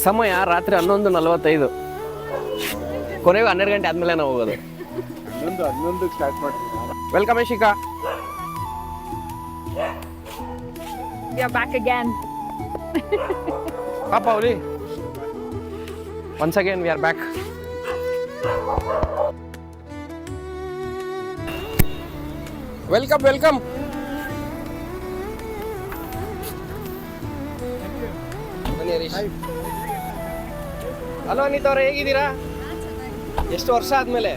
ಸಮಯ ರಾತ್ರಿ 11:45. ಕೊನೆಗೂ 12 ಗಂಟೆ ಆದ್ಮೇಲೆ ನಾವು ಹೋಗೋದು. 11 ಸ್ಟಾರ್ಟ್ ಮಾಡ್ತೀವಿ. Welcome Yashika. We are back again. Papa Oli. Once again we are back. Welcome, welcome. ಬನ್ನಿ ಹರೀಶ್. ಹಲೋ ಅನಿತಾ ಅವರೇ, ಹೇಗಿದ್ದೀರಾ? ಎಷ್ಟು ವರ್ಷ ಆದ್ಮೇಲೆ?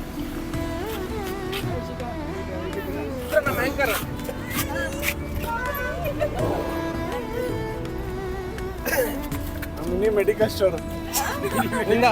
ನಮ್ಮ ಆಂಕರ್ ಮಿನಿ ಮೆಡಿಕಲ್ ಸ್ಟೋರ್ ಇಂದ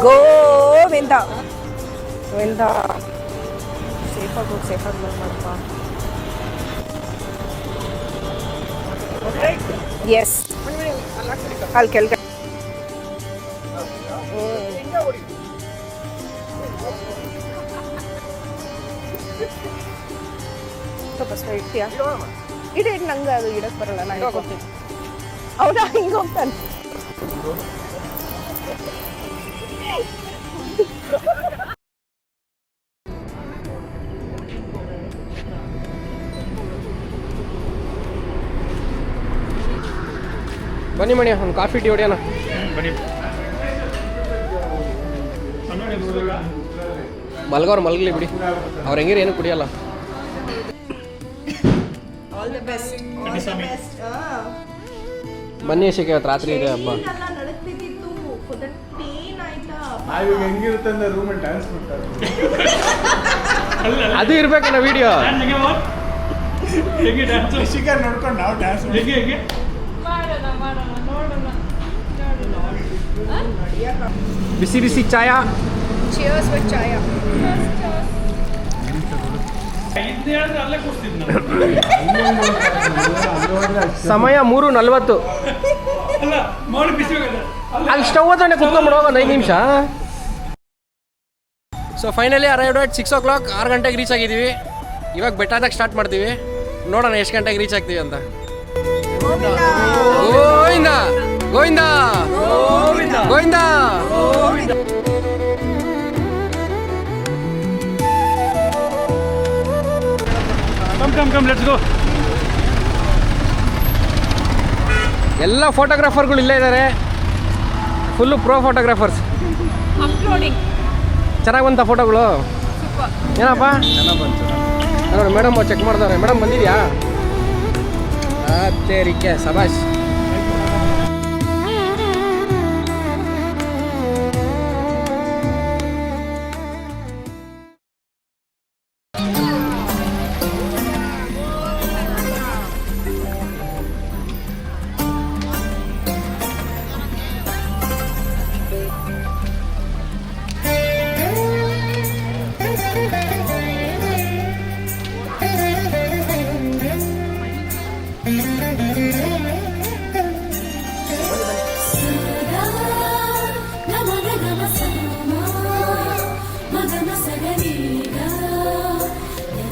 ಗೋವಿಂದ ಗೋವಿಂದ. ಸೇಫಾಗಿ ಹೋಗಿ ಸೇಫಾಗಿ ಮಾಡಪ್ಪ. ಎಸ್, ಅಲ್ಲಿ ಕೆಳಗಡೆ ಸ್ವಲ್ಪ ಸ್ವ ಇಡ್ತೀಯಾ? ಇಡ ನಂಗೆ ಅದು ಇಡಕ್ಕೆ ಬರಲ್ಲ, ನಾನು ಇಡ್ಕೊತೀನಿ. ಹೌದಾ? ಹಿಂಗೆ ಹೋಗ್ತಾನೆ. ಬನ್ನಿ ಮಣಿ, ಒಂದು ಕಾಫಿ ಟೀ ಹೊಡಿಯೋಣ. ಮಲ್ಗೋರು ಮಲ್ಗಲಿ ಬಿಡಿ, ಅವ್ರು ಹೆಂಗಿರಿ ಏನು ಕುಡಿಯಲ್ಲ. ಬನ್ನಿ ಶಿಖೆ, ಇವತ್ತು ರಾತ್ರಿ ಇದೆ ಹಬ್ಬ. ನಾವೀಗ ಹೆಂಗಿರುತ್ತೆ ಅಂದ್ರೆ ರೂಮಲ್ಲಿ ಡ್ಯಾನ್ಸ್ ಮಾಡ್ತಾರೆ. ಅದು ಇರ್ಬೇಕಣ್ಣ ವಿಡಿಯೋ. ಶಿಖರ್ ನೋಡ್ಕೊಂಡು ನಾವು ಡ್ಯಾನ್ಸ್ ಬಿಸಿ ಬಿಸಿ ಚಾಯ. Cheers with chaya. ಸಮಯ 3:40. ಅಲ್ಲಿ ಸ್ಟವ್ ಹತ್ರನೇ ಕುತ್ಕೊಂಡ್ಬಿಡು, ಒಂದು 5 ನಿಮಿಷ. So finally arrived at 6 o'clock. 6 ಗಂಟೆಗೆ ರೀಚ್ ಆಗಿದ್ದೀವಿ. ಇವಾಗ ಬೆಟ್ಟದಾಗ ಸ್ಟಾರ್ಟ್ ಮಾಡ್ತೀವಿ. ನೋಡೋಣ ಎಷ್ಟು ಗಂಟೆಗೆ ರೀಚ್ ಆಗ್ತೀವಿ ಅಂತ. Govinda Govinda Govinda. Come let's go. ಎಲ್ಲ ಫೋಟೋಗ್ರಾಫರ್ಗಳು ಇಲ್ಲೇ ಇದ್ದಾರೆ, ಫುಲ್ಲು ಪ್ರೋ ಫೋಟೋಗ್ರಾಫರ್ಸ್. ಅಪ್ಲೋಡಿಂಗ್ ಚೆನ್ನಾಗಿ ಬಂತ ಫೋಟೋಗಳು? ಏನಪ್ಪ ಚೆನ್ನಾಗಿ ಬಂತು ನೋಡಿ, ಮೇಡಮ್ ಚೆಕ್ ಮಾಡ್ದವ್ರೆ. ಮೇಡಮ್ ಬಂದಿದ್ಯಾ? ತೇರಿಕೆ ಸಬಾಷ್.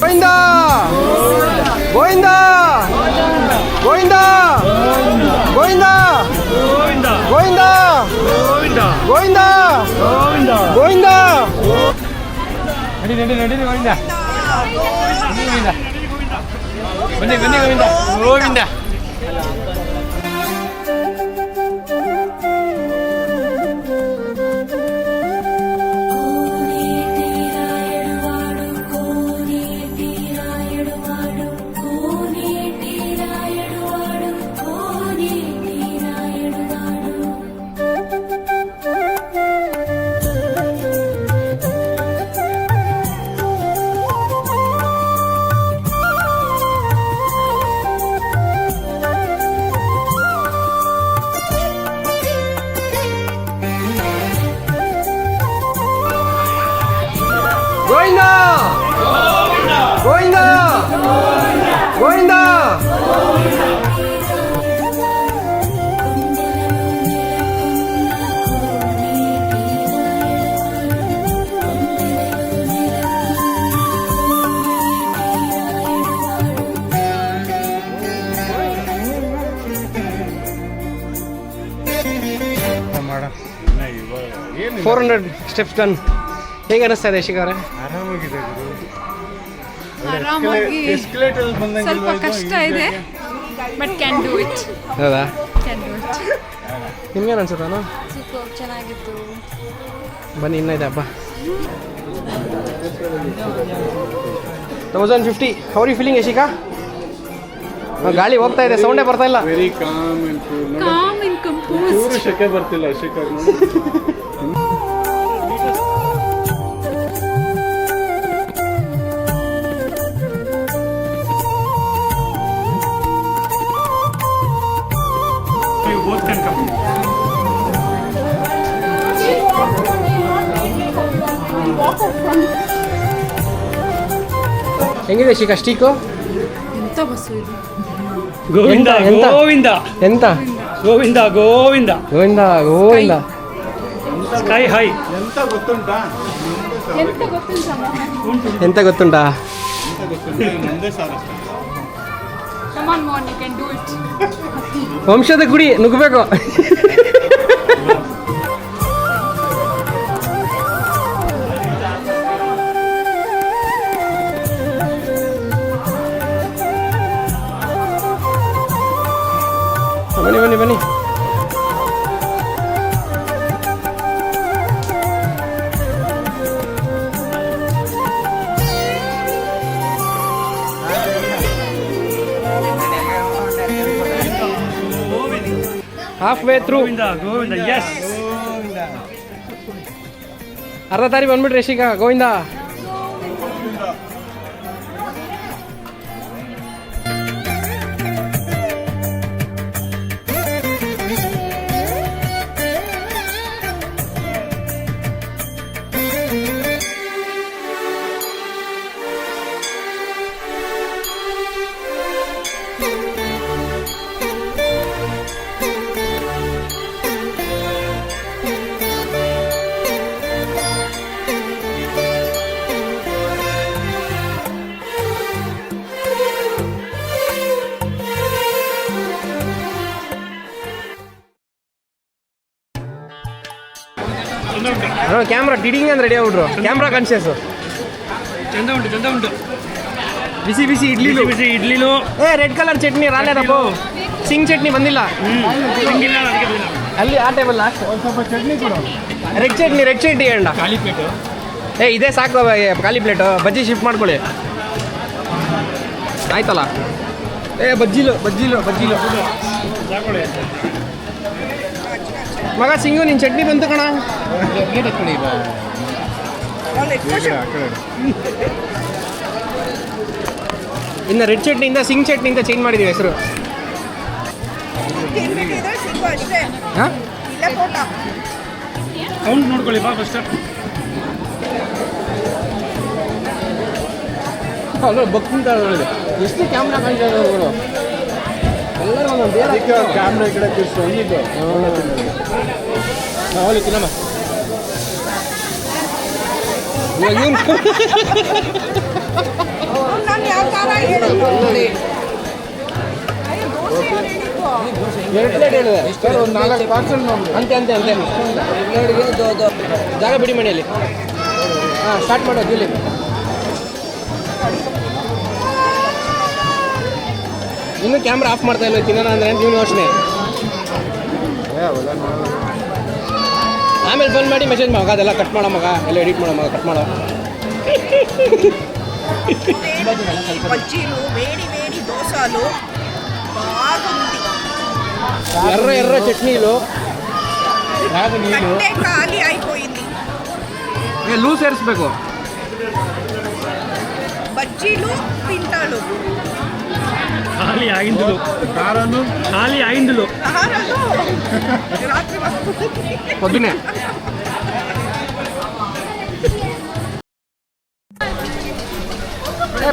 ಗೋವಿಂದ ಗೋವಿಂದ ಗೋವಿಂದ ಗೋವಿಂದ ಗೋವಿಂದ ಗೋವಿಂದ ಗೋವಿಂದ. ನಡಿ ನಡಿ ನಡಿ ಗೋವಿಂದ. ಬನ್ನಿ ಬನ್ನಿ ಗೋವಿಂದ ಗೋವಿಂದ. ಗೋವಿಂದ ಗೋವಿಂದ ಮಾಡ ಏನು 400 ಸ್ಟೆಪ್ಸ್ ಡನ್. ಹೇಗೆ ಅನಿಸ್ತಾ ಇದೆ ಯಶಿಕ್ ಅವರೇ? ಆರಾಮಾಗಿದೆ ಗುರು. ಆರಾಮಾಗಿ ಎಸ್ಕಲೇಟರ್ ಬಂದಂಗೆ ಸ್ವಲ್ಪ ಕಷ್ಟ ಇದೆ ಬಟ್ ಕ್ಯಾನ್ ಡೂ ಇಟ್ ಹೌದಾ? ಕ್ಯಾನ್ ಡೂ ಇಟ್ ನಿಮ್ಗೇನು ಅನ್ಸುತ್ತೆ ನಾನು? ಸೂಪರ್ ಚೆನ್ನಾಗಿತ್ತು. ಬನ್ನಿ ಇನ್ನೂ ಇದೆ ಹಬ್ಬ. 1050. How are you feeling Yashika? ಗಾಳಿ ಹೋಗ್ತಾ ಇದೆ, ಸೌಂಡೇ ಬರ್ತಾ ಇಲ್ಲ. Very calm and cool. Calm and compose. ಚೂರು ಶಕೆ ಬರ್ತಿಲ್ಲ ಶಿಖರ್ ನೋಡಿ. ಹೆಂಗಿದೆ ಶಿಖಾ ಸ್ಟೀಕು? ಎಂತ ಬಸ್ಸು ಇದು? ಗೋವಿಂದ ಎಂತ? ಗೋವಿಂದ ಎಂತ ಗೋವಿಂದ ಗೋವಿಂದ ಗೋವಿಂದ ಗೋವಿಂದ ಸ್ಕೈ ಹೈ. ಎಂತ ಗೊತ್ತುಂಟಾ? ಎಂತ ಗೊತ್ತಿಲ್ಲ. ಎಂತ ಗೊತ್ತುಂಟಾ? ಎಂತ ಗೊತ್ತುಂಟಾ? ನಂದೇ ಸಾರ್ ಅಷ್ಟೇ. Come on mon, you can do it. ವಂಶದ ಗುಡಿ ನುಗ್ಗಬೇಕು. ಬನ್ನಿ ಬನ್ನಿ ಬನ್ನಿ. Halfway through. Govinda Govinda ಎಸ್. ಅರ್ಧ ದಾರಿ ಬಂದ್ಬಿಟ್ರಿ ಯಶಿಕಾ. ಗೋವಿಂದ ಕ್ಯಾಮ್ರಾ ಡಿಡಿಂಗ್ ಅಂದ್ರೆ ರೆಡಿ ಆಗ್ಬಿಟ್ರು. Camera conscious. ಚಂದ ಉಂಟು ಚಂದ ಉಂಟು. ಬಿಸಿ ಬಿಸಿ ಇಡ್ಲಿಲು. ಬಿಸಿ ಇಡ್ಲಿಲು. ರೆಡ್ ಕಲರ್ ಚಟ್ನಿ ರಾಲೇದಪ್ಪ. ಸಿಂಗ್ ಚಟ್ನಿ ಬಂದಿಲ್ಲ ಹಿಂಗಿಲ್ಲ ಅದಕ್ಕೆ ಬಂದಿಲ್ಲ. ಅಲ್ಲಿ ಆ ಟೇಬಲ್ ಲಾಸ್ಟ್. ಸ್ವಲ್ಪ ಚಟ್ನಿ ಕೊಡು. ರೆಡ್ ಚಟ್ನಿ ಹೇಳ. ಖಾಲಿ ಪ್ಲೇಟು. ಇದೇ ಸಾಕು ಖಾಲಿ ಪ್ಲೇಟು. ಬಜ್ಜಿ ಶಿಫ್ಟ್ ಮಾಡ್ಕೊಳ್ಳಿ ಆಯ್ತಲ್ಲ. ಬಜ್ಜಿಲು ತಗೊಳ್ಳಿ. ಮಗ ಸಿಂಗು ನಿನ್ನ ಚಟ್ನಿ ಬಂತು ಕಣ. ಆ ಕಡೆ ಇನ್ನು ರೆಡ್ ಚಟ್ನಿಯಿಂದ ಸಿಂಗ್ ಚಟ್ನಿಯಿಂದ ಚೇಂಜ್ ಮಾಡಿದ್ದೀವಿ ಹೆಸರು. ಹಾಂ ಕೌಂಟ್ ನೋಡ್ಕೊಳ್ಳಿ ಬಾ ಫಸ್ಟ್. ಅಲ್ಲ ಬಕ್ಕಿಂತ ಎಷ್ಟು ಕ್ಯಾಮ್ರಾ ಕಾಣಿಸ್ತಾರೆ ಎಲ್ಲರೂ ಒಂದೊಂದು ಬೇರೆ ಕ್ಯಾಮ್ರಾ ಈ ಕಡೆ ತಿರ್ಸು ಅಂದಿದ್ದು. ಅವಳು ತಿನ್ನಮ್ಮ. ಇವಾಗ ಇವ್ನು ಎರಡು ಪ್ಲೇಟ್ ಹೇಳಿದೆ. ಒಂದು 4 ಪಾರ್ಸಲ್ ನೋಡಿ. ಅಂತೆ ಜಾಗ ಬಿಡಿ ಮನೆಯಲ್ಲಿ. ಹಾಂ ಸ್ಟಾರ್ಟ್ ಮಾಡೋದು ಇಲ್ಲಿ. ಇನ್ನೂ ಕ್ಯಾಮ್ರಾ ಆಫ್ ಮಾಡ್ತಾ ಇಲ್ಲ ತಿನ್ನೋಣ ಅಂದ್ರೆ ನೀವು ಯೋಚನೆ. ಆಮೇಲೆ ಫೋನ್ ಮಾಡಿ ಮೆಸೇಜ್ ಮಗ ಅದೆಲ್ಲ ಕಟ್ ಮಾಡೋ ಮಗ ಎಲ್ಲ ಎಡಿಟ್ ಮಾಡೋ ಮಗ ಕಟ್ ಮಾಡೋ. బజ్జీలు వేడి వేడి దోసలు బాగుంది. ఎర్ర చట్నీలు కట్టే ఖాళీ అయిపోయింది. ಲೂಸ್ ಸೇರಿಸ್ಬೇಕು. బజ్జీలు తింటాడు. ಖಾಲಿ ಆಗಿಂದುಲು. ಕಾರನ್ನು ಖಾಲಿ ಆಗಿಂದುಲು. ఆహారాలు రాత్రి వస్తుంది. పొద్దునే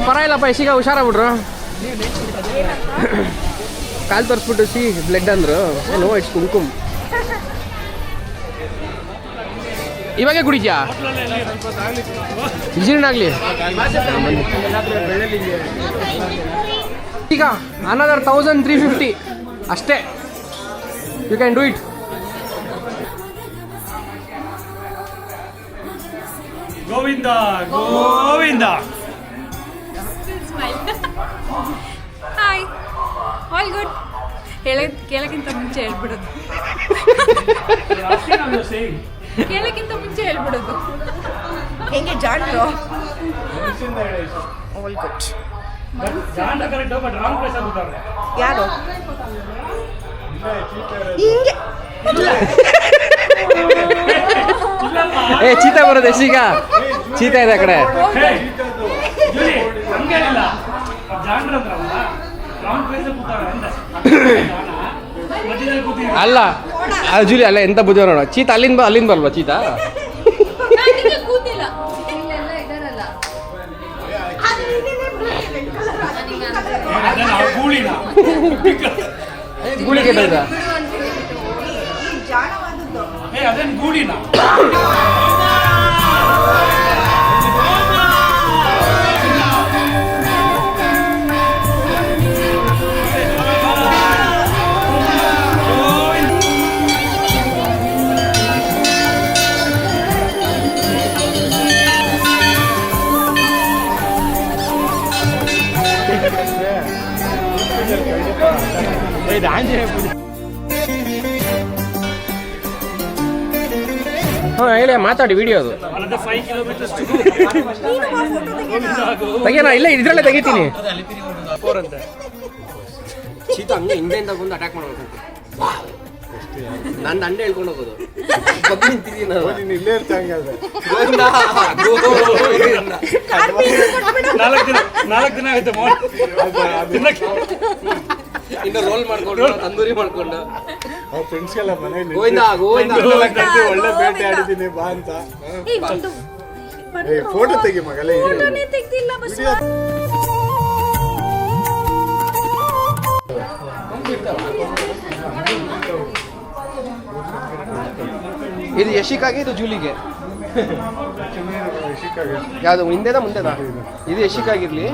ಪರವಾಗಿಲ್ಲಪ್ಪ ಯಶಿಗ ಹುಷಾರಾಗ್ಬಿಟ್ರು. ಕಾಲು ತೋರಿಸ್ಬಿಟ್ಟು ಸಿ ಬ್ಲಡ್ ಅಂದರು. No it's kumkum. ಇವಾಗೆ ಕುಡಿದ್ಯಾ? ಇಜಿನಾಗ್ಲಿ ಈಗ ಅನದರ್ 1350 ಅಷ್ಟೇ. You can do it. Govinda Govinda. Hi, all good. ಕೇಳಕ್ಕಿಂತ ಮುಂಚೆ ಹೇಳ್ಬಿಡೋದು. ಕೇಳಕ್ಕಿಂತ ಮುಂಚೆ ಹೇಳ್ಬಿಡೋದು. ಹೆಂಗೆ ಜಾಡ್ರು ಆಲ್ ಗುಡ್. ಯಾರು ಹಿಂಗೆ ಏ ಚೀತಾ ಬರೋದು ಯಶಿಗ. ಚೀತಾ ಇದೆ ಆ ಕಡೆ. ಅಲ್ಲ ಅದು ಜೂಲಿ ಅಲ್ಲ, ಎಂತ ಬುದ್ಧಿ ನೋಡ. ಚೀತಾ ಅಲ್ಲಿಂದ ಬಲ್ವಾ ಚೀತಾ? ಕೂತಿಲ್ಲ. ಗೂಳಿ ಕೆಟ್ಟದ. ಜಾಣವಾದದ್ದು. ಅದೇನು ಗೂಡಿನ? ಇದು ಆಂಜನೇಯ ಪೂಜೆ. ಹಾಂ ಹೇಳಿ, ಮಾತಾಡಿ. ವಿಡಿಯೋ ಅದು 5 ಕಿಲೋಮೀಟರ್ಸ್ ತೆಗಿಯೋಣ. ಇಲ್ಲ ಇದ್ರಲ್ಲೇ ತೆಗಿತೀನಿ. ಶೀತ ಹಂಗೆ ಹಿಂದೆಯಿಂದ ಬಂದು ಅಟ್ಯಾಕ್ ಮಾಡ್ಬೇಕು. ನನ್ನ ಅಂಡೆ ಹೇಳ್ಕೊಂಡು ಹೋಗೋದು. ನೀನು ಇಲ್ಲೇ ಇರ್ತಾಂಗೆ ಅದು. 4 ದಿನ ಆಗುತ್ತೆ ಇನ್ನು ರೋಲ್ ಮಾಡ್ಕೊಂಡು ತಂದೂರಿ ಮಾಡ್ಕೊಂಡು ಅವ್ರ ಫ್ರೆಂಡ್ಸ್ಗೆಲ್ಲ ಮನೇಲಿ ಗೋವಿಂದ ಗೋವಿಂದ ಒಳ್ಳೆ ಬೇಟೆ ಆಡಿದ್ದೀನಿ ಬಾ ಅಂತ. ಫೋಟೋ ತೆಗಿ ಮಗಲೇ. ಇದು ಯಶಿಕಾಗೆ, ಇದು ಜೂಲಿಗೆ. ಯಾವುದು ಹಿಂದೆನಾ ಮುಂದೆನಾ? ಇದು ಯಶಿಕಾಗಿರ್ಲಿ,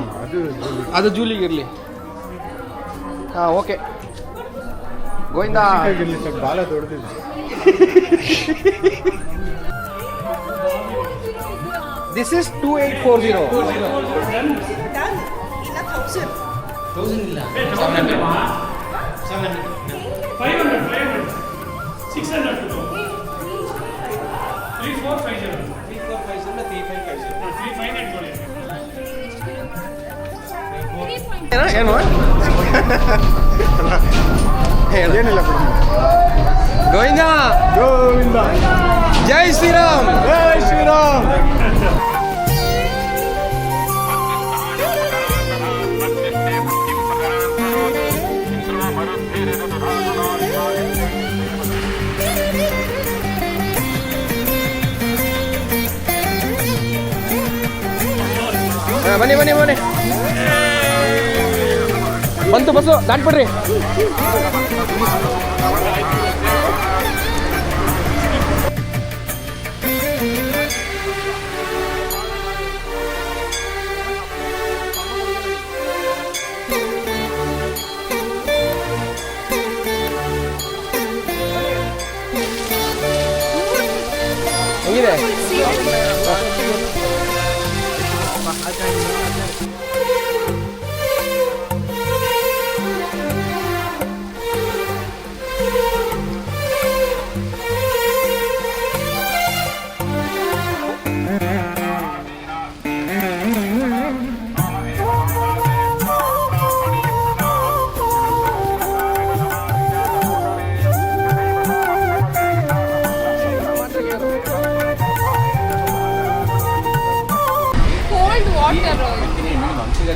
ಅದು ಜೂಲಿಗಿರ್ಲಿ. ಹಾಂ ಓಕೆ. ಗೋವಿಂದ ಬಾಲ ದೊಡ್ಡದಿದೆ. This is 2840. ಇನ್ನ 1000. 1000 ಇಲ್ಲ, 500 600 3450 ಏನು ಏನಿಲ್ಲ ಬಿಡು. ಗೋವಿಂದ ಗೋವಿಂದ ಜೈ ಶ್ರೀರಾಮ್. ಜೈ ಶ್ರೀರಾಮ್. ಬನ್ನಿ ಬನ್ನಿ ಬನ್ನಿ. ಬಂತು ಬಸ್ಸು, ದಾಟ್ಬಿಡ್ರಿ. ಹೆಂಗಿದೆ?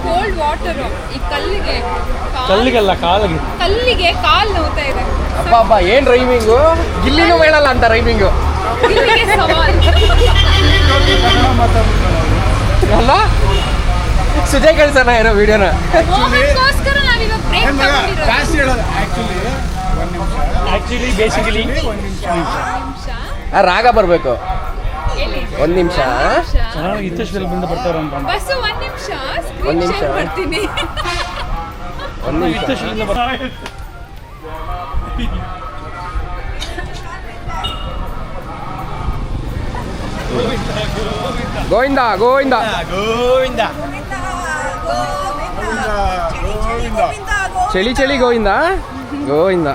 ಕೋಲ್ಡ್ ವಾಟರ್ ಈ ಕಲ್ಲಿಗೆಲ್ಲ ಕಾಲಿಗೆ ಕಲ್ಲಿಗೆ ಕಾಲು ನೋವ್ತಾ ಇದೆ. ಅಪ್ಪ ಅಪ್ಪ ಏನ್ ರೈಮಿಂಗು. ಗಿಲ್ಲಿನೂ ಹೇಳಲ್ಲ ಅಂತ ರೈಮಿಂಗು ಇಲ್ಲಿಗೆ ಸವಾಲ್. ಅಲ್ಲ ಸುಜಯ್ ಕಳ್ಸೋಣ ಇರೋ ವಿಡಿಯೋನ. ಮೋಹನ್ಗೋಸ್ಕರ ನಾವಿವಾಗ ಬ್ರೇಕ್ ತಗೊಂಡಿರೋದು. ಜಾಸ್ತಿ ಹೇಳೋದು ಆಕ್ಚುಲಿ ಒಂದು ನಿಮಿಷ ಆಕ್ಚುಲಿ ಬೇಸಿಕಲಿ ಒಂದು ನಿಮಿಷ ರಾಗ ಬರಬೇಕು. ಎಲ್ಲಿ? ಒಂದು ನಿಮಿಷ. ಇತ್ತಷ್ಟಲ್ಲಿ ಬಂದು ಬರ್ತಾರೆ ಅಂತ ಬಸ್ಸು ಒಂದ್ ನಿಮಿಷ ಒಂದ್ ನಿಮಿಷ. ಮಾಡ್ತೀನಿ. ಒಂದು ನಿಮಿಷ. ಇತ್ತಷ್ಟಲ್ಲಿಂದ ಬರ್ತಾರೆ. ಗೋವಿಂದ ಗೋವಿಂದ. ಗೋವಿಂದ ಚಳಿ ಚಳಿ ಗೋವಿಂದ ಗೋವಿಂದ.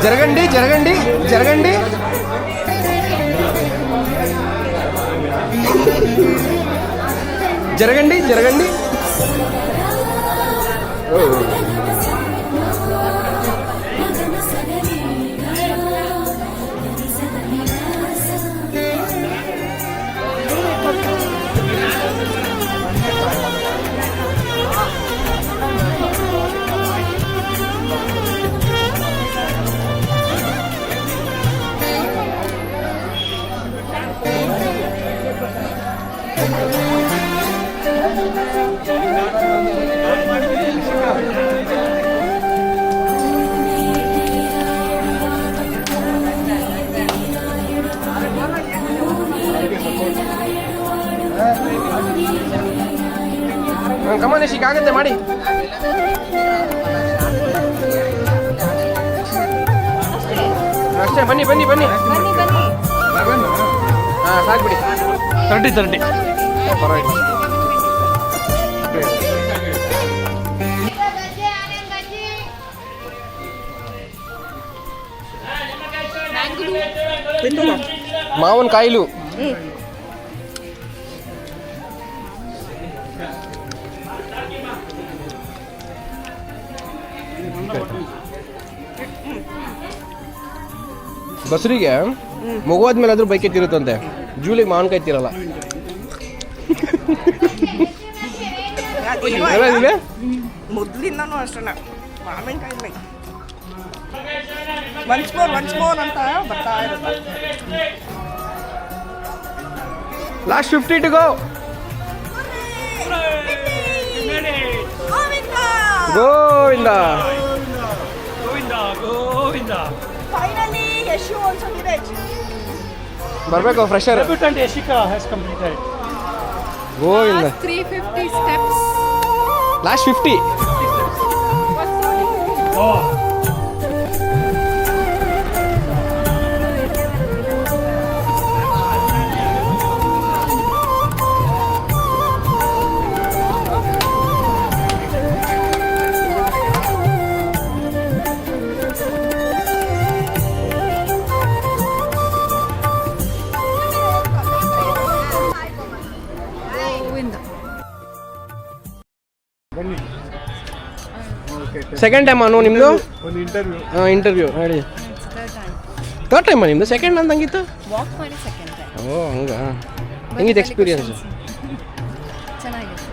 జరగండి జరగండి జరగండి. జరగండి జరగండి. ಕಮಾನೇಶಿಗೆ ಆಗತ್ತೆ ಮಾಡಿ. ಅಷ್ಟೇ ಬನ್ನಿ ಬನ್ನಿ ಬನ್ನಿ. ಹಾಂ ಸಾಕ್ಬಿಡಿ. 30 ಪರವಾಗಿಲ್ಲ. ಮಾವನ್ ಕಾಯಿಲು. ಬಸ್ರಿಗೆ ಮಗುವಾದ್ಮೇಲೆ ಆದ್ರೂ ಬೈಕ್ ಎತ್ತಿರುತ್ತಂತೆ. ಜೂಲಿಗೆ ಮಾವನ್ಕಾಯಿ ಎತ್ತಿರಲ್ಲ. ಮೊದಲಿಂದನೂ ಅಷ್ಟೇ ಮಾವಿನಕಾಯಿ ಬೇಕು. ಒನ್ಸ್ ಮೋರ್ ಅಂತ ಬರ್ತಾ ಇರುತ್ತೆ. Last 50 to go. Govinda Govinda Govinda. Finally Yashu also did it. ಬರಬೇಕು fresher. Debutante Yashika has completed. Govinda 350 steps. Last 50. ಬನ್ನಿ. ಓಕೆ ಸೆಕೆಂಡ್ ಟೈಮ್ ಅನ್ನು ನಿಮ್ಮದು ಒಂದು ಇಂಟರ್ವ್ಯೂ. ಇಂಟರ್ವ್ಯೂ ಹೇಳಿ. ಥರ್ಡ್ ಟೈಮ್ ನಿಮ್ಮದು? ಸೆಕೆಂಡ್ ಅಂದಂಗಿತ್ತು. ವಾಕ್ ಮಾಡಿ ಸೆಕೆಂಡ್ ಟೈಮ್. ಓ ಹಂಗಾ. ಹೆಂಗಿತ್ತು ಎಕ್ಸ್ಪೀರಿಯನ್ಸ್? ಚೆನ್ನಾಗಿದೆ.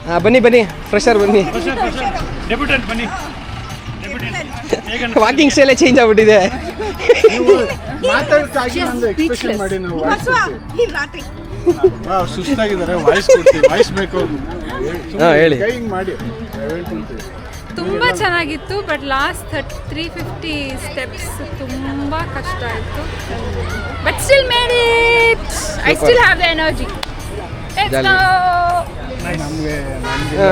ಹಾಂ ಬನ್ನಿ ಬನ್ನಿ ಫ್ರೆಶರ್ ಬನ್ನಿ. ಡೆಬ್ಯೂಟೆಂಟ್ ಬನ್ನಿ. ವಾಕಿಂಗ್ ಸ್ಟೈಲೇ ಚೇಂಜ್ ಆಗ್ಬಿಟ್ಟಿದೆ. ಮಾತಾಡ್ತಾಗಿ ಒಂದು ಎಕ್ಸ್ಪ್ರೆಷನ್ ಮಾಡಿ ನಾವು ವಾಯ್ಸ್ ಈ ರಾತ್ರಿ ಸುಸ್ತಾಗಿದ್ದಾರೆ. ವಾಯ್ಸ್ ಕೊಡ್ತೀವಿ. ವಾಯ್ಸ್ ಬೇಕು. ಹಾಂ ಹೇಳಿ. ಕೈ ಹಿಂಗೆ ಮಾಡಿ ಹೇಳ್ಕೊಂತೀವಿ. ತುಂಬ ಚೆನ್ನಾಗಿತ್ತು. ಬಟ್ ಲಾಸ್ಟ್ 350 steps ತುಂಬ ಕಷ್ಟ ಆಯಿತು. But still made it. I still have the energy. Let's Jolly. ಗೋ.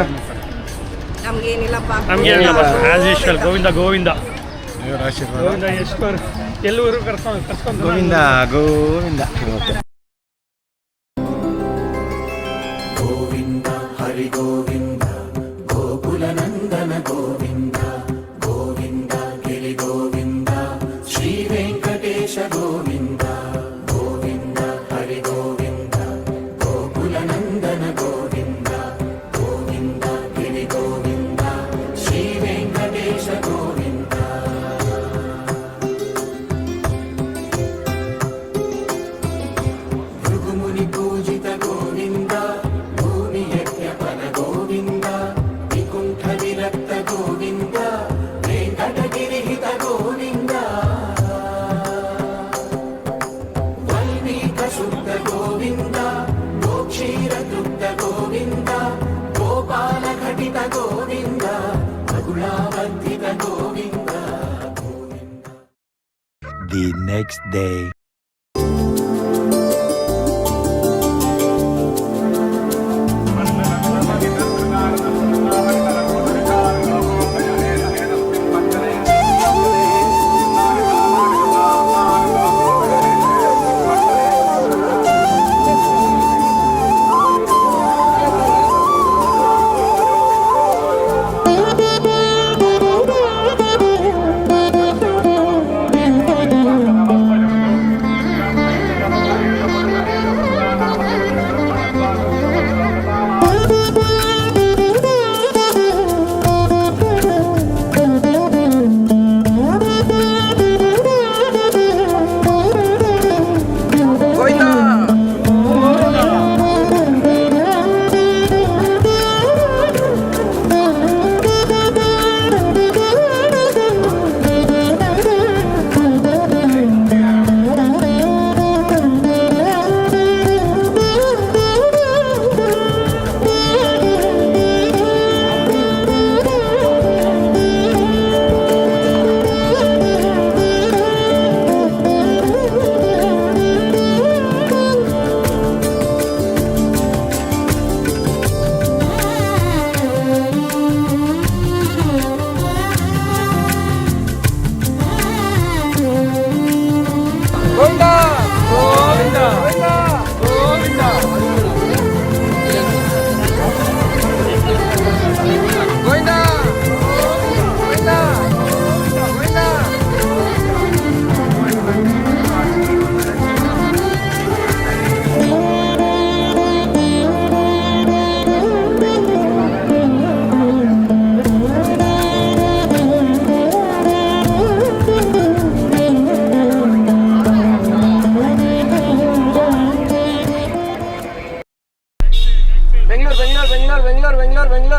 ನಮ್ಗೇನಿಲ್ಲಪ್ಪ. ನಮಗೆ ಆಸ್ ಯೂಶುವಲ್ ಗೋವಿಂದ ಗೋವಿಂದ ದೇವರ ಆಶೀರ್ವಾದ. ಗೋವಿಂದ ಎಷ್ಟು ಎಲ್ಲರೂ ಕರ್ಕೊಂಡು Govinda Govinda. Okay. next day.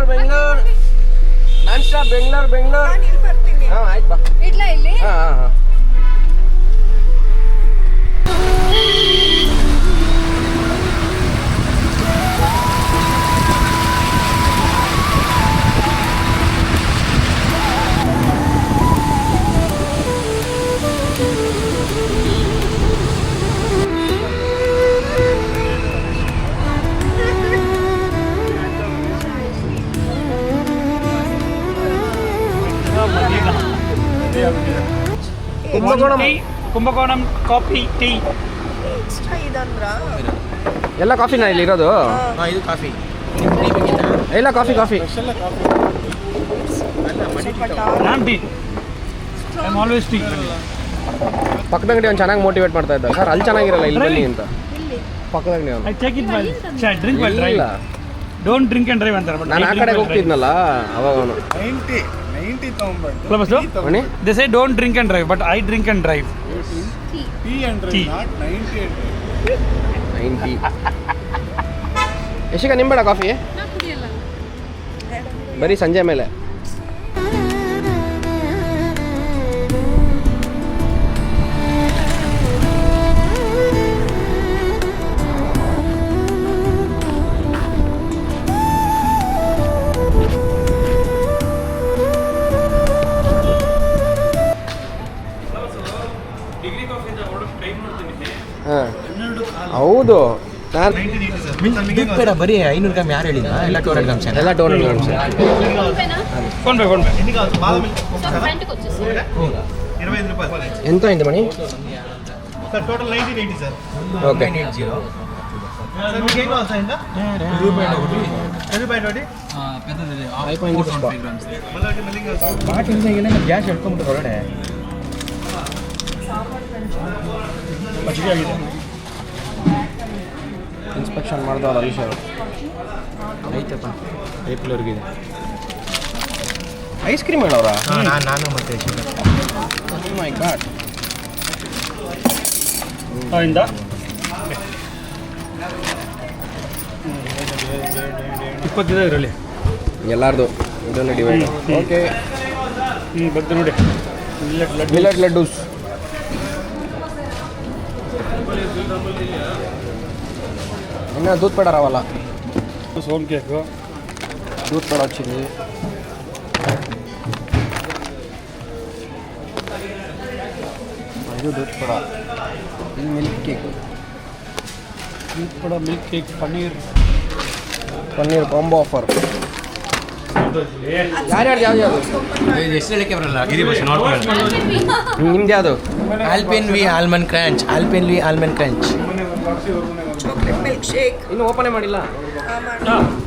Bengaluru non stop Bengaluru ನಾನು ಇಲ್ಲಿ ಬರ್ತೀನಿ. ಹಾಂ ಆಯ್ತು ಬಾ ಇಡ್ಲಾ ಇಲ್ಲಿ ಹಾಂ ಹಾಂ ಹಾಂ ಕುಂಭಕೋಣಂ ಕಾಫಿ ಟೀ ಎಕ್ಸ್ಟ್ರಾ ಇದಂದ್ರ ಎಲ್ಲ ಕಾಫಿನಾ ಇಲ್ಲಿ ಇರೋದು ಇದು ಕಾಫಿ ಎಲ್ಲ ಕಾಫಿ ನಾನು tea I am always tea ಪಕ್ಕದ ಅಂಗಡಿ ಅವ್ನು ಚೆನ್ನಾಗಿ ಮೋಟಿವೇಟ್ ಮಾಡ್ತಾ ಇದ್ದ ಸರ್ ಅಲ್ಲಿ ಚೆನ್ನಾಗಿರಲ್ಲ ಇಲ್ಲಿ ಬನ್ನಿ ಅಂತ ಪಕ್ಕದ ಅಂಗಡಿ ಅವನು I take it while drink while drive ಇಲ್ಲ ಡೋಂಟ್ ಡ್ರಿಂಕ್ ಅಂಡ್ ಡ್ರೈವ್ ಅಂತಾರೆ ಬಟ್ ನಾನು ಆ ಕಡೆಗೆ ಹೋಗ್ತಿದ್ನಲ್ಲ ಅವಾಗ ಅವನು 90 ತಗೊಂಡ್ಬಂದು Mani they say don't drink and drive but I drink and drive tea and Tea. Not 90 90 Yashika ನಿಂಬೇಡ ಕಾಫಿ ನಾ ಕುಡಿಯಲ್ಲ ಬರೀ ಸಂಜೆ ಮೇಲೆ ಹಾಂ ಹೌದು ನಾನು ಬೇಡ ಬರೀ 500 ಗ್ರಾಮ್ ಯಾರು ಹೇಳಿಲ್ಲ ಎಲ್ಲ 200 ಗ್ರಾಮ್ಸ್ ಎಲ್ಲ ಟೋನ್ ಫೋನ್ ಪೇ ఫ్రంట్కి వచ్చేసి 25 రూపాయలు ఎంత అయింది Mani sir total 1980 sir okay 980 sir మీకు ఏం కావాలి సార్ ఇందా రూపాయి ఒకటి పెద్దది అయిపోయింది పుష్ప. మళ్ళీ కావాలి సార్ ಬಾಟಿಲ್ ಗ್ಯಾಸ್ ಹೇಳ್ಕೊಂಬಿಟ್ಟು ಹೊರಗಡೆ ಮಜ್ಜಿಗೆ ಆಗಿದೆ ಇನ್ಸ್ಪೆಕ್ಷನ್ ಮಾಡ್ದವ್ರು ಹರೀಶ್ ಅವರು ಐತಪ್ಪ ಏಪ್ರಿಲ್ವರೆಗಿದೆ ಐಸ್ ಕ್ರೀಮ್ ಹೇಳವ್ರ ನಾನು ಮತ್ತೆ ಮೈ ಗಾಡ್ ಇಂದ 20 ಇದರಲ್ಲಿ ಎಲ್ಲಾರ್ದು ಇದನ್ನು ಡಿವೈಡ್ ಓಕೆ ಬದ್ದು ನೋಡಿ ಮಿಲೆಟ್ ಲಡ್ಡೂಸ್ ಇನ್ನು ದೂದ್ ಪೇಡ ರಾವಲ್ಲ ಸೋನ್ ಕೇಕು ದೂದ್ ಪೇಡ ಚಿಲ್ಲಿ ಇದು ದೂದ್ ಪಡ, ಇದು ಮಿಲ್ಕ್ ಕೇಕ್, ಮಿಲ್ಕ್ ಪಡ, milk cake, paneer paneer combo offer. ಯಾರ್ಯಾರು ಯಾವ್ದು ಇದು ಎಷ್ಟು ಹೇಳಕ್ಕೆ ಬರಲ್ಲ ಗಿರಿ ಭಾಷೆ ನೋಡ್ಕೊಳ್ಳಿ. ನಿಮ್ದು ಯಾವುದು? Alpenvi almond crunch, Alpenvi almond crunch. Chocolate milkshake ಇನ್ನೂ ಓಪನೇ ಮಾಡಿಲ್ಲ.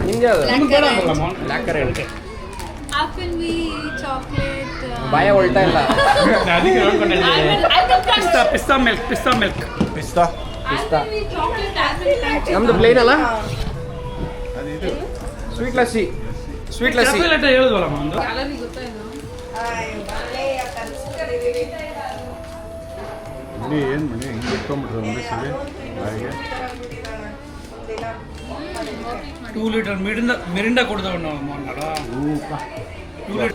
ನಿಮ್ದು ಯಾವುದು? Blackcurrant. Alpenvi chocolate. ಬಾಯ ಹೊಲ್ಟಾ ಇಲ್ಲ. ಪಿಸ್ತಾ ಮಿಲ್ಕ್, ಪಿಸ್ತಾ ಮಿಲ್ಕ್, ಪಿಸ್ತಾ Alpenvi chocolate almond. ನಮ್ದು ಪ್ಲೇನ್ ಅಲ್ಲ, sweet lassi, sweet lassi. Chocolate ಹೇಳಿದ್ವಲ್ಲಮ್ಮ ಒಂದು. Calorie ಗೊತ್ತಾಯ್ತು. ಏನು ಮನೆ ಹಿಂಗೆ ಇಟ್ಕೊಂಡ್ಬಿಟ್ರೆ ಒಂದೇ ಬಾಯಿಗೆ 2 ಲೀಟರ್ ಮಿರಿಂಡಾ ಕೊಡ್ದವ ನಾವು ಮೊನ್ನಡ. 2 ಲೀಟರ್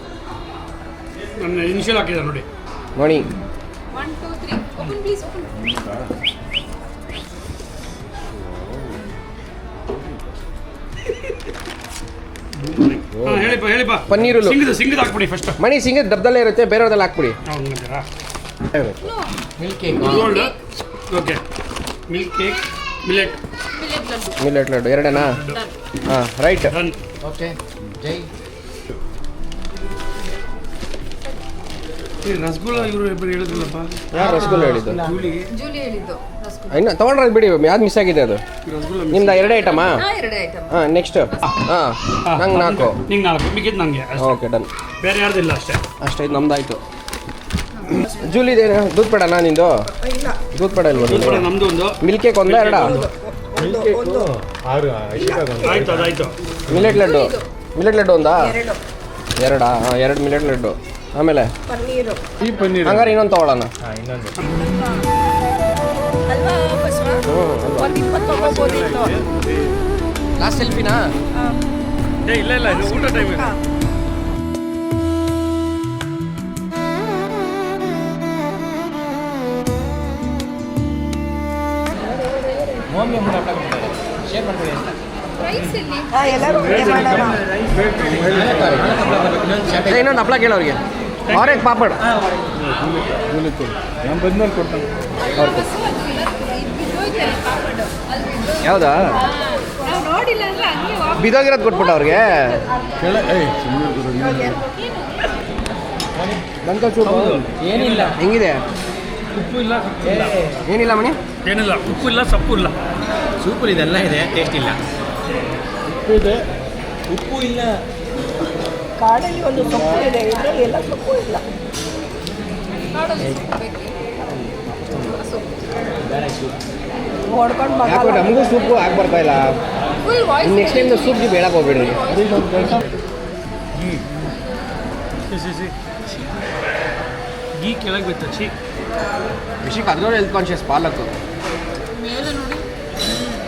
ನನ್ನ ಇನಿಷಿಯಲ್ ಹಾಕಿದ ನೋಡಿ. ನೋಡಿ 1, 2, 3. Open please, open. ಹೇಳಿಪ್ಪ ಪನ್ನೀರು ಸಿಂಗದ ಹಾಕ್ಬಿಡಿ ಫಸ್ಟ್. ಮಣಿ ಸಿಂಗದ ಡಬ್ಬದಲ್ಲೇ ಇರುತ್ತೆ, ಬೇರೆಯವ್ರದಲ್ಲಿ ಹಾಕ್ಬಿಡಿ. Milk cake gold. Okay, milk cake, millet millet laddu ಎರಡೇನಾ? ಹಾಂ ರೈಟ್. ರನ್. ಓಕೆ ಜೈ. ರಸಗುಲ್ಲ ಇವರು ಇಬ್ಬರು ಹೇಳಿದ್ರಲ್ಲಪ್ಪ. ಯಾರು ರಸಗುಲ್ಲ ಹೇಳಿದ್ದು? Julie ಹೇಳಿದ್ದು ರಸಗುಲ್ಲ. ಇನ್ನು ತೊಗೊಂಡ್ರೆ ಬಿಡಿ, ಯಾವ್ದು ಮಿಸ್ ಆಗಿದೆ ಅದು? ರಸಗುಲ್ಲ ನಿಮ್ದು ಎರಡೇ ಐಟಮಾ? ಎರಡೇ ಐಟಮ್. ಹಾಂ ನೆಕ್ಸ್ಟ್. ಹಾಂ ನಂಗೆ 4. ನಿಂಗೆ 4, ಮಿಕ್ಕಿದ್ದು ನನಗೆ. Okay done. ಬೇರೆ ಯಾರ್ದಿಲ್ಲ ಅಷ್ಟೇ. ಅಷ್ಟೇ, ಇದು ನಮ್ದಾಯ್ತು. ಜೂಲಿದೇನು ದೂದ್ ಪೇಡನಾ ನಿಂದು? ಇಲ್ಲ ದೂದ್ ಪೇಡ ಇಲ್ವಾ? ದೂದ್ ಪೇಡ ನಮ್ದು ಒಂದು. ಮಿಲ್ಕ್ ಕೇಕ್ ಒಂದಾ ಎರಡಾ? ಒಂದು 6 ಆಯ್ತು, ಅದಾಯ್ತು. ಮಿಲೆಟ್ ಲಡ್ಡು, ಮಿಲೆಟ್ ಲಡ್ಡು ಒಂದಾ? ಎರಡು ಎರಡಾ? ಹಾಂ 2 ಮಿಲೆಟ್ ಲಡ್ಡು. ಆಮೇಲೆ ಪನ್ನೀರು ಈ ಪನ್ನೀರ್ ಹಂಗಾರೆ ಇನ್ನೊಂದು ತೊಗೊಳ್ಳೋಣ. ಇನ್ನೊಂದು ಅಲ್ವಾ ಬಸವ? ಒಂದು 20 ತಗೋಬೋದಿತ್ತು. ಲಾಸ್ಟ್ ಸೆಲ್ಫಿನಾ? ಇಲ್ಲ ಇದು ಊಟ ಟೈಮ್. ಮಮ್ಮಿ ಅಮ್ಮ ಶೇರ್ ಮಾಡ್ಕೊಳ್ಳಿ ಅಂತ. ರೈಸ್ ಇಲ್ಲಿ. ಎಲ್ಲರೂ ಊಟ ಮಾಡೋಣ. ಇನ್ನೊಂದು ಹಪ್ಳ ಕೇಳೋರಿಗೆ. ಆರೆಂಜ್ ಪಾಪಡ್. ನಾನು ಬಂದ್ಮೇಲೆ ಕೊಡ್ತಾನೆ. ಯಾವುದಾ? ನಾವು ನೋಡಿಲ್ಲ ಅಂದ್ರೆ ಹಂಗೆ ವಾಪಸ್. ಬಿದೋಗಿರೋದು ಕೊಟ್ಬಿಟ್ಟು ಅವ್ರಿಗೆ. ಬಂಕಲ್ ಸೂಪು ಏನಿಲ್ಲ, ಹೆಂಗಿದೆ? ಉಪ್ಪು ಇಲ್ಲ, ಸೊಪ್ಪು ಇಲ್ಲ. ಏನಿಲ್ಲ ಮಣಿ? ಏನಿಲ್ಲ, ಉಪ್ಪು ಇಲ್ಲ, ಸೊಪ್ಪು ಇಲ್ಲ. ಸೂಪರ್ ಇದೆಲ್ಲ ಇದೆ, ಟೇಸ್ಟ್ ಇಲ್ಲ. ಇದೆ ಉಪ್ಪು ಇಲ್ಲ. ಕಾಡಲ್ಲಿ ಒಂದು ಸೊಪ್ಪು ಇದೆ, ಇದರಲ್ಲಿ ಎಲ್ಲ ಸೊಪ್ಪು ಇಲ್ಲ. ನೋಡ್ಕೊಂಡು ಯಾಕೋ ನಮಗೂ ಸೂಪು ಆಗಿ ಬರ್ತಾ ಇಲ್ಲ. Full voice. ನೆಕ್ಸ್ಟ್ ಟೈಮ್ ಸೂಪ್ಗೆ ಬೇಡಕ್ಕೆ ಹೋಗ್ಬೇಡ್ರಿ. ಗೀ ಕೆಳಗೆ ಬಿತ್ತು. ವಿಷಯಕ್ಕೆ ಅದ್ರೂ ಹೆಲ್ತ್ ಕಾನ್ಶಿಯಸ್ ಪಾಲಕ್.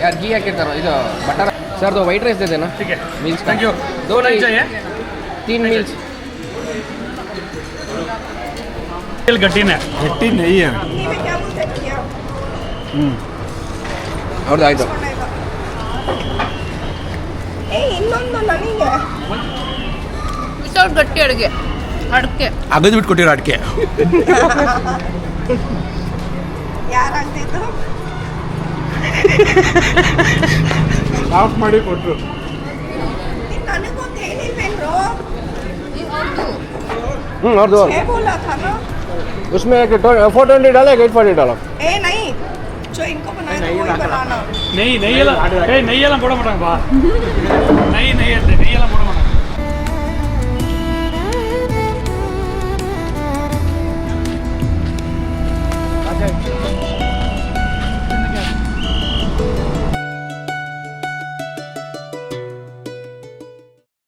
ಯಾರು ಗೀ ಹಾಕಿರ್ತಾರೋ? ಇದು ಬಟರ್. ಸರ್ ಅದು ವೈಟ್ ರೈಸ್ ದೇನಾ? ठीक है, मील्स थैंक यू. 2 नहीं चाहिए 3 मील्स. गट्टी ने ಗಟ್ಟಿ ನೆಯ್ಯ. ನೀವೇ ಕ್ಯಾ बोलते किया ಅವ್ರದ್ದು ಆಯಿತು. ಇನ್ನೊಂದು ನನಗೆ ವಿತೌಟ್ ಗಟ್ಟಿ ಅಡುಗೆ ಅಗದು ಬಿಟ್ಟು ಕೊಟ್ಟಿರೋ ಅಡಿಕೆ. ಯಾರಾಗ್ತಿತ್ತು? ಆಫ್ ಮಾಡಿ ಕೊಟ್ಟರು. ನನಗೊಂದು ಹೇಳಿಲ್ವೇನ್ರು? ಅವ್ರದ್ದು ಏ ಬೋಲಾ ಥಾ ನಾ? उसमें 420 डाला 840 डाला. ए नहीं जो इनको बनाया था वही बनाना. नहीं नहीं ये नहीं ये बड़ा बड़ा बा नहीं